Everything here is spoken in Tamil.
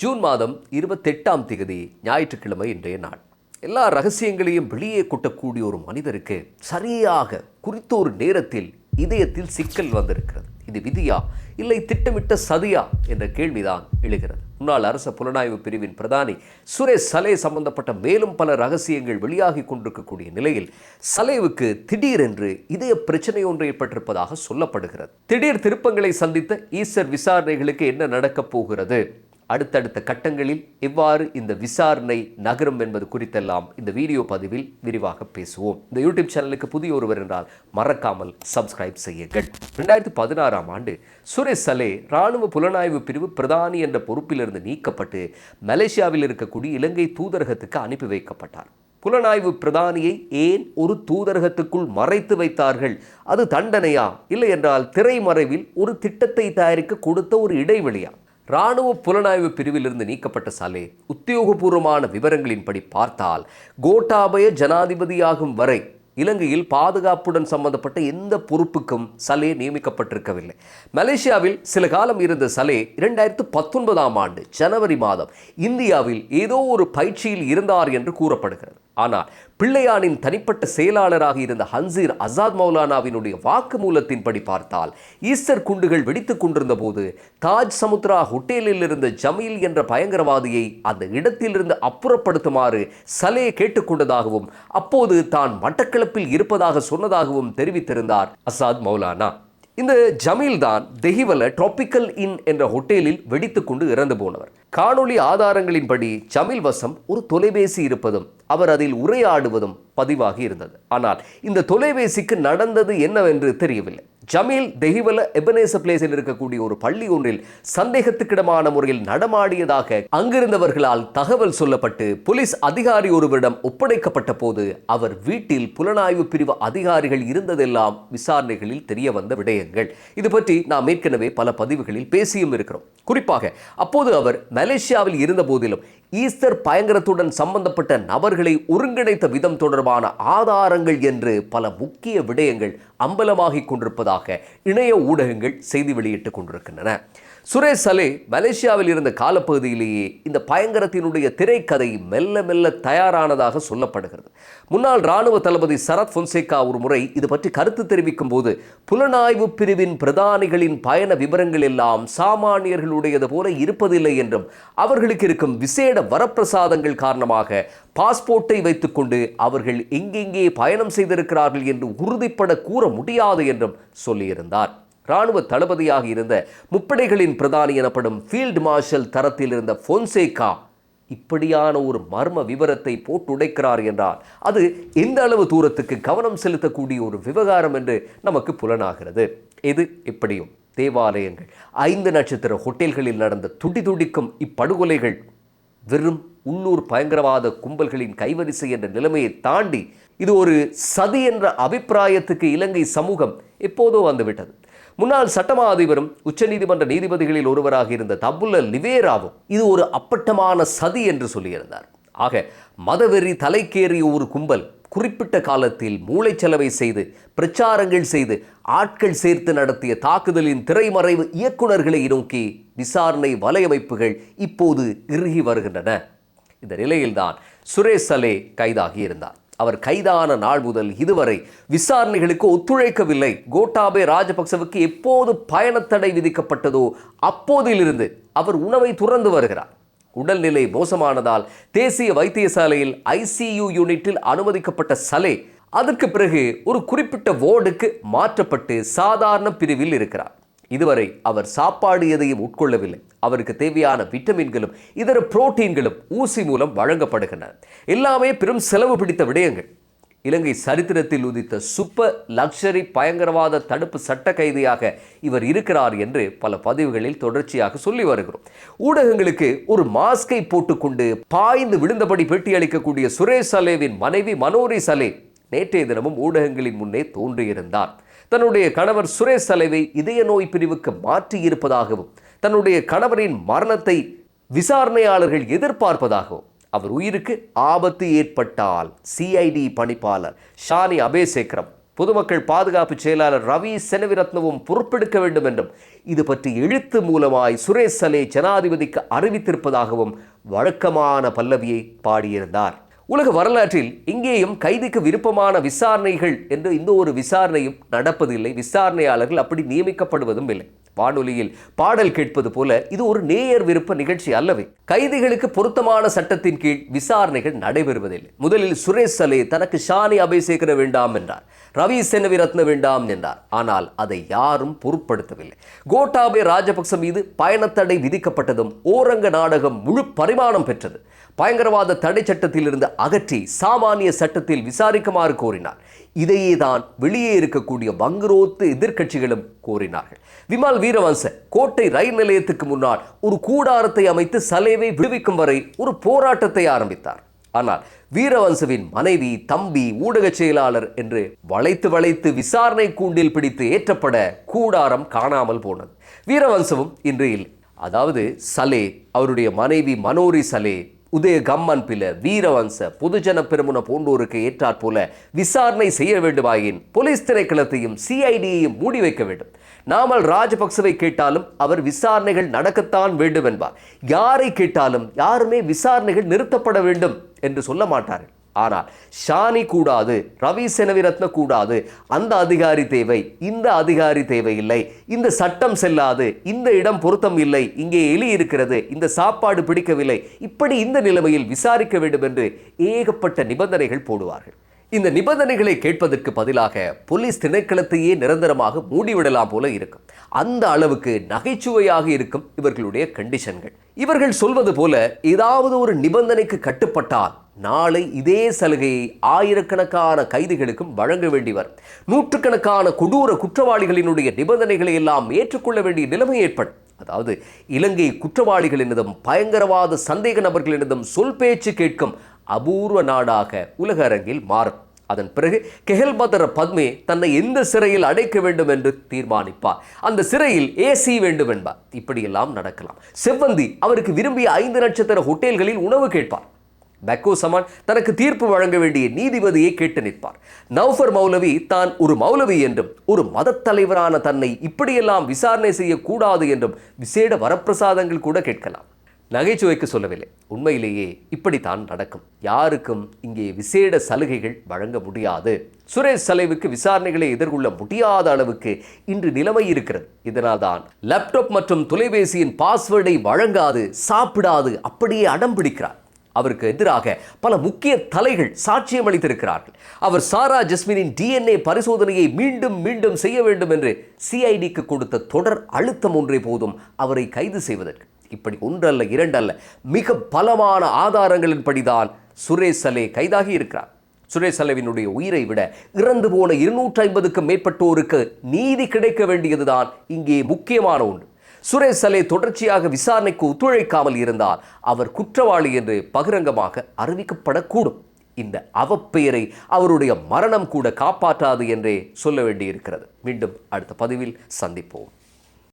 ஜூன் மாதம் 28ஆம் தேதி ஞாயிற்றுக்கிழமை இன்றைய நாள். எல்லா ரகசியங்களையும் வெளியே கொட்டக்கூடிய ஒரு மனிதருக்கு சரியாக குறித்த ஒரு நேரத்தில் இதயத்தில் சிக்கல் வந்திருக்கிறது. இது விதியா இல்லை திட்டமிட்ட சதியா என்ற கேள்விதான் எழுகிறது. முன்னாள் அரச புலனாய்வு பிரிவின் பிரதானி சுரேஷ் சலே சம்பந்தப்பட்ட மேலும் பல ரகசியங்கள் வெளியாகி கொண்டிருக்கக்கூடிய நிலையில் சலேவுக்கு திடீரென்று இதய பிரச்சனை ஒன்று ஏற்பட்டிருப்பதாக சொல்லப்படுகிறது. திடீர் திருப்பங்களை சந்தித்த ஈஸ்டர் விசாரணைகளுக்கு என்ன நடக்கப் போகிறது, அடுத்தடுத்த கட்டங்களில் எவ்வாறு இந்த விசாரணை நகரும் என்பது குறித்தெல்லாம் இந்த வீடியோ பதிவில் விரிவாக பேசுவோம். இந்த யூடியூப் சேனலுக்கு புதிய ஒருவர் என்றால் மறக்காமல் சப்ஸ்கிரைப் செய்யுங்கள். 2016ஆம் ஆண்டு சுரேஷ் சலே இராணுவ புலனாய்வு பிரிவு பிரதானி என்ற பொறுப்பிலிருந்து நீக்கப்பட்டு மலேசியாவில் இருக்கக்கூடிய இலங்கை தூதரகத்துக்கு அனுப்பி வைக்கப்பட்டார். புலனாய்வு பிரதானியை ஏன் ஒரு தூதரகத்துக்குள் மறைத்து வைத்தார்கள்? அது தண்டனையா, இல்லை என்றால் திரைமறைவில் ஒரு திட்டத்தை தயாரிக்க கொடுத்த ஒரு இடைவெளியா? இராணுவ புலனாய்வு பிரிவிலிருந்து நீக்கப்பட்ட சலே உத்தியோகபூர்வமான விவரங்களின்படி பார்த்தால் கோட்டாபய ஜனாதிபதியாகும் வரை இலங்கையில் பாதுகாப்புடன் சம்பந்தப்பட்ட எந்த பொறுப்புக்கும் சலே நியமிக்கப்பட்டிருக்கவில்லை. மலேசியாவில் சில காலம் இருந்த சலே 2019ஆம் ஆண்டு ஜனவரி மாதம் இந்தியாவில் ஏதோ ஒரு பயிற்சியில் இருந்தார் என்று கூறப்படுகிறது. ஆனால் பிள்ளையானின் தனிப்பட்ட செயலாளராக இருந்த ஹன்சீர் அசாத் மௌலானாவினுடைய வாக்குமூலத்தின்படி பார்த்தால் ஈஸ்டர் குண்டுகள் வெடித்துக் கொண்டிருந்த போது தாஜ் சமுத்ரா ஹோட்டலில் இருந்த ஜமீல் என்ற பயங்கரவாதியை அந்த இடத்திலிருந்து அப்புறப்படுத்துமாறு சலே கேட்டுக்கொண்டதாகவும் அப்போது தான் மட்டக்களப்பில் இருப்பதாக சொன்னதாகவும் தெரிவித்திருந்தார் அசாத் மௌலானா. இந்த ஜமீல் தான் தெஹிவல ட்ராபிக்கல் இன் என்ற ஹோட்டலில் வெடித்துக் கொண்டு இறந்து போனவர். காணொளி ஆதாரங்களின்படி ஜமீல் வசம் ஒரு தொலைபேசி இருப்பதும் அவர் அதில் உரையாடுவதும் பதிவாகி இருந்தது. ஆனால் இந்த தொலைபேசிக்கு நடந்தது என்னவென்று தெரியவில்லை. ஜமீல் தெஹிவல எபனேச பிளேஸில் இருக்கக்கூடிய ஒரு பள்ளி ஒன்றில் சந்தேகத்துக்கிடமான முறையில் நடமாடியதாக அங்கிருந்தவர்களால் தகவல் சொல்லப்பட்டு போலீஸ் அதிகாரி ஒருவரிடம் ஒப்படைக்கப்பட்ட போது அவர் வீட்டில் புலனாய்வு பிரிவு அதிகாரிகள் இருந்ததெல்லாம் விசாரணைகளில் தெரிய வந்த விடயங்கள். இது பற்றி நாம் ஏற்கனவே பல பதிவுகளில் பேசியும் இருக்கிறோம். குறிப்பாக அப்போது அவர் மலேசியாவில் இருந்த போதிலும் ஈஸ்டர் பயங்கரத்துடன் சம்பந்தப்பட்ட நபர்களை ஒருங்கிணைத்த விதம் தொடர்பான ஆதாரங்கள் என்று பல முக்கிய விடயங்கள் அம்பலமாகிக் கொண்டிருப்பதாக இணைய ஊடகங்கள் செய்தி வெளியிட்டுக் கொண்டிருக்கின்றன. சுரேஷ் சலே மலேசியாவில் இருந்த காலப்பகுதியிலேயே இந்த பயங்கரத்தினுடைய திரைக்கதை மெல்ல மெல்ல தயாரானதாக சொல்லப்படுகிறது. முன்னாள் இராணுவ தளபதி சரத் பொன்சேகா ஒரு முறை இது பற்றி கருத்து தெரிவிக்கும் போது புலனாய்வு பிரிவின் பிரதானிகளின் பயண விவரங்கள் எல்லாம் சாமானியர்களுடையது போல இருப்பதில்லை என்றும் அவர்களுக்கு இருக்கும் விசேட வரப்பிரசாதங்கள் காரணமாக பாஸ்போர்ட்டை வைத்துக்கொண்டு அவர்கள் எங்கெங்கே பயணம் செய்திருக்கிறார்கள் என்று உறுதிப்பட கூற முடியாது என்றும் சொல்லியிருந்தார். இராணுவ தளபதியாக இருந்த முப்படைகளின் பிரதானி எனப்படும் ஃபீல்டு மார்ஷல் தரத்தில் இருந்த பொன்சேகா இப்படியான ஒரு மர்ம விவரத்தை போட்டுடைக்கிறார் என்றால் அது எந்த அளவு தூரத்துக்கு கவனம் செலுத்தக்கூடிய ஒரு விவகாரம் என்று நமக்கு புலனாகிறது. இது எப்படியும் தேவாலயங்கள், 5 நட்சத்திர ஹோட்டல்களில் நடந்த துடிதுடிக்கும் இப்படுகொலைகள் வெறும் உள்ளூர் பயங்கரவாத கும்பல்களின் கைவரிசை என்ற நிலைமையை தாண்டி இது ஒரு சதி என்ற அபிப்பிராயத்துக்கு இலங்கை சமூகம் எப்போதோ வந்துவிட்டது. முன்னாள் சட்டமா அதிபரும் உச்சநீதிமன்ற நீதிபதிகளில் ஒருவராக இருந்த தபுல்ல லிவேராவும் இது ஒரு அப்பட்டமான சதி என்று சொல்லியிருந்தார். ஆக மதவெறி தலைக்கேறிய ஒரு கும்பல் குறிப்பிட்ட காலத்தில் மூளைச்சலவை செய்து பிரச்சாரங்கள் செய்து ஆட்கள் சேர்த்து நடத்திய தாக்குதலின் திரைமறைவு இயக்குநர்களை நோக்கி விசாரணை வலையமைப்புகள் இப்போது இறுகி வருகின்றன. இந்த நிலையில்தான் சுரேஷ் சலே கைதாகி இருந்தார். அவர் கைதான நாள் முதல் இதுவரை விசாரணைகளுக்கு ஒத்துழைக்கவில்லை. கோட்டாபய ராஜபக்சவுக்கு எப்போது பயணத்தடை விதிக்கப்பட்டதோ அப்போதிலிருந்து அவர் உணவை துறந்து வருகிறார். உடல்நிலை மோசமானதால் தேசிய வைத்தியசாலையில் ICU யூனிட்டில் அனுமதிக்கப்பட்ட சலே அதற்கு பிறகு ஒரு குறிப்பிட்ட வார்டுக்கு மாற்றப்பட்டு சாதாரண பிரிவில் இருக்கிறார். இதுவரை அவர் சாப்பாடு எதையும் உட்கொள்ளவில்லை. அவருக்கு தேவையான விட்டமின்களும் இதர புரோட்டீன்களும் ஊசி மூலம் வழங்கப்படுகின்றன. எல்லாமே பெரும் செலவு பிடித்த விடயங்கள். இலங்கை சரித்திரத்தில் உதித்த சூப்பர் லக்ஸரி பயங்கரவாத தடுப்பு சட்ட கைதியாக இவர் இருக்கிறார் என்று பல பதிவுகளில் தொடர்ச்சியாக சொல்லி வருகிறோம். ஊடகங்களுக்கு ஒரு மாஸ்கை போட்டுக்கொண்டு பாய்ந்து விழுந்தபடி பேட்டி அளிக்கக்கூடிய சுரேஷ் சலேவின் மனைவி மனோரி சலே நேற்றைய தினமும் ஊடகங்களின் முன்னே தோன்றியிருந்தார். தன்னுடைய கணவர் சுரேஷ் சலேவை இதய நோய் பிரிவுக்கு மாற்றியிருப்பதாகவும் தன்னுடைய கணவரின் மரணத்தை விசாரணையாளர்கள் எதிர்பார்ப்பதாகவும் அவர் உயிருக்கு ஆபத்து ஏற்பட்டால் CID பணிப்பாளர் ஷானி அபேசேகரம் பொதுமக்கள் பாதுகாப்பு செயலாளர் ரவி செனவிரத்னவும் பொறுப்பெடுக்க வேண்டும் என்றும் இது பற்றி எழுத்து மூலமாய் சுரேஷ் சலே ஜனாதிபதிக்கு அறிவித்திருப்பதாகவும் வழக்கமான பல்லவியை பாடியிருந்தார். உலக வரலாற்றில் இங்கேயும் கைதிக்கு விருப்பமான விசாரணைகள் என்று இந்த ஒரு விசாரணையும் நடப்பதில்லை. விசாரணையாளர்கள் அப்படி நியமிக்கப்படுவதும் இல்லை. வானொலியில் பாடல் கேட்பது போல இது ஒரு நேயர் விருப்ப நிகழ்ச்சி அல்லவே. கைதிகளுக்கு பொருத்தமான சட்டத்தின் கீழ் விசாரணைகள் நடைபெறுவதில்லை. முதலில் சுரேஷ் சலே தனக்கு ஷானி அபேசேகர வேண்டாம் என்றார், ரவி செனவிரத்ன வேண்டாம் என்றார். ஆனால் அதை யாரும் பொருட்படுத்தவில்லை. கோட்டாபே ராஜபக்ச மீது பயணத்தடை விதிக்கப்பட்டதும் ஓரங்க நாடகம் முழு பரிமாணம் பெற்றது. பயங்கரவாத தடை சட்டத்திலிருந்து அகற்றி சாமானிய சட்டத்தில் விசாரிக்குமாறு கோரினார். இதையே தான் வெளியே இருக்கக்கூடிய வங்குரோத்து எதிர்க்கட்சிகளும் கோரினார்கள். விமல் வீரவன்ச கோட்டை ரயில் நிலையத்துக்கு முன்னால் ஒரு கூடாரத்தை அமைத்து சலேவை விடுவிக்கும் வரை ஒரு போராட்டத்தை ஆரம்பித்தார். ஆனால் வீரவன்சவின் மனைவி, தம்பி, ஊடக செயலாளர் என்று வளைத்து விசாரணை கூண்டில் பிடித்து ஏற்றப்பட கூடாரம் காணாமல் போனது. வீரவன்சவும் இன்று இல்லை. அதாவது சலே, அவருடைய மனைவி மனோரி சலே, உதய கம்மன் பில, வீரவன்ச, பொதுஜன பெருமுன போன்றோருக்கு ஏற்றாற் போல விசாரணை செய்ய வேண்டுமாயின் போலீஸ் திணைக்களத்தையும் சிஐடியையும் மூடி வைக்க வேண்டும். நாமல் ராஜபக்சவை கேட்டாலும் அவர் விசாரணைகள் நடக்கத்தான் வேண்டும் என்பார். யாரை கேட்டாலும் யாருமே விசாரணைகள் நிறுத்தப்பட வேண்டும் என்று சொல்ல மாட்டார்கள். ஆனால் ஷானி கூடாது, ரவி செனவிரத்ன கூடாது, அந்த அதிகாரி தேவை, இந்த அதிகாரி தேவையில்லை, இந்த சட்டம் செல்லாது, இந்த இடம் பொருத்தம் இல்லை, இங்கே எலி இருக்கிறது, இந்த சாப்பாடு பிடிக்கவில்லை, இப்படி இந்த நிலைமையில் விசாரிக்க வேண்டும் என்று ஏகப்பட்ட நிபந்தனைகள் போடுவார்கள். இந்த நிபந்தனைகளை கேட்பதற்கு பதிலாக போலீஸ் திணைக்களத்தையே நிரந்தரமாக மூடிவிடலாம் போல இருக்கும். அந்த அளவுக்கு நகைச்சுவையாக இருக்கும் இவர்களுடைய கண்டிஷன்கள். இவர்கள் சொல்வது போல ஏதாவது ஒரு நிபந்தனைக்கு கட்டுப்பட்டால் நாளை இதே சலுகையை ஆயிரக்கணக்கான கைதிகளுக்கும் வழங்க வேண்டி வரும். நூற்றுக்கணக்கான கொடூர குற்றவாளிகளினுடைய நிபந்தனைகளை எல்லாம் ஏற்றுக்கொள்ள வேண்டிய நிலைமை ஏற்படும். அதாவது இலங்கை குற்றவாளிகளினதும் பயங்கரவாத சந்தேக நபர்களினதும் சொல் பேச்சு கேட்கும் அபூர்வ நாடாக உலக அரங்கில் மாறும். அதன் பிறகு கெஹல்பதர பத்மே தன்னை எந்த சிறையில் அடைக்க வேண்டும் என்று தீர்மானிப்பார். அந்த சிறையில் ஏசி வேண்டும் என்பார். இப்படியெல்லாம் நடக்கலாம். செவ்வந்தி அவருக்கு விரும்பிய 5 நட்சத்திர ஹோட்டல்களில் உணவு கேட்பார். பெக்கோ சமான் தனக்கு தீர்ப்பு வழங்க வேண்டிய நீதிபதியை கேட்டு நிற்பார். நௌஃபர் மௌலவி தான் ஒரு மௌலவி என்றும் ஒரு மதத் தலைவரான தன்னை இப்படியெல்லாம் விசாரணை செய்யக்கூடாது என்றும் விசேட வரப்பிரசாதங்கள் கூட கேட்கலாம். நகைச்சுவைக்கு சொல்லவில்லை, உண்மையிலேயே இப்படித்தான் நடக்கும். யாருக்கும் இங்கே விசேட சலுகைகள் வழங்க முடியாது. சுரேஷ் சலேவுக்கு விசாரணைகளை எதிர்கொள்ள முடியாத அளவுக்கு இன்று நிலைமை இருக்கிறது. இதனால் தான் லேப்டாப் மற்றும் தொலைபேசியின் பாஸ்வேர்டை வழங்காது, சாப்பிடாது அப்படியே அடம் பிடிக்கிறார். அவருக்கு எதிராக பல முக்கிய தலைகள் சாட்சியம் அளித்திருக்கிறார்கள். அவர் சாரா ஜஸ்மினின் DNA பரிசோதனையை மீண்டும் மீண்டும் செய்ய வேண்டும் என்று சிஐடிக்கு கொடுத்த தொடர் அழுத்தம் ஒன்றே போதும் அவரை கைது செய்வதற்கு. இப்படி ஒன்றல்ல இரண்டல்ல மிக பலமான ஆதாரங்களின்படிதான் சுரேஷ் சலே கைதாகி இருக்கிறார். சுரேஷ் சலேவினுடைய உயிரை விட இறந்து போன 250க்கும் மேற்பட்டோருக்கு நீதி கிடைக்க வேண்டியதுதான் இங்கே முக்கியமான ஒன்று. சுரேஷ் சலே தொடர்ச்சியாக விசாரணைக்கு ஒத்துழைக்காமல் இருந்தால் அவர் குற்றவாளி என்று பகிரங்கமாக அறிவிக்கப்படக்கூடும். இந்த அவப்பெயரை அவருடைய மரணம் கூட காப்பாற்றாது என்றே சொல்ல வேண்டியிருக்கிறது. மீண்டும் அடுத்த பதிவில் சந்திப்போம்.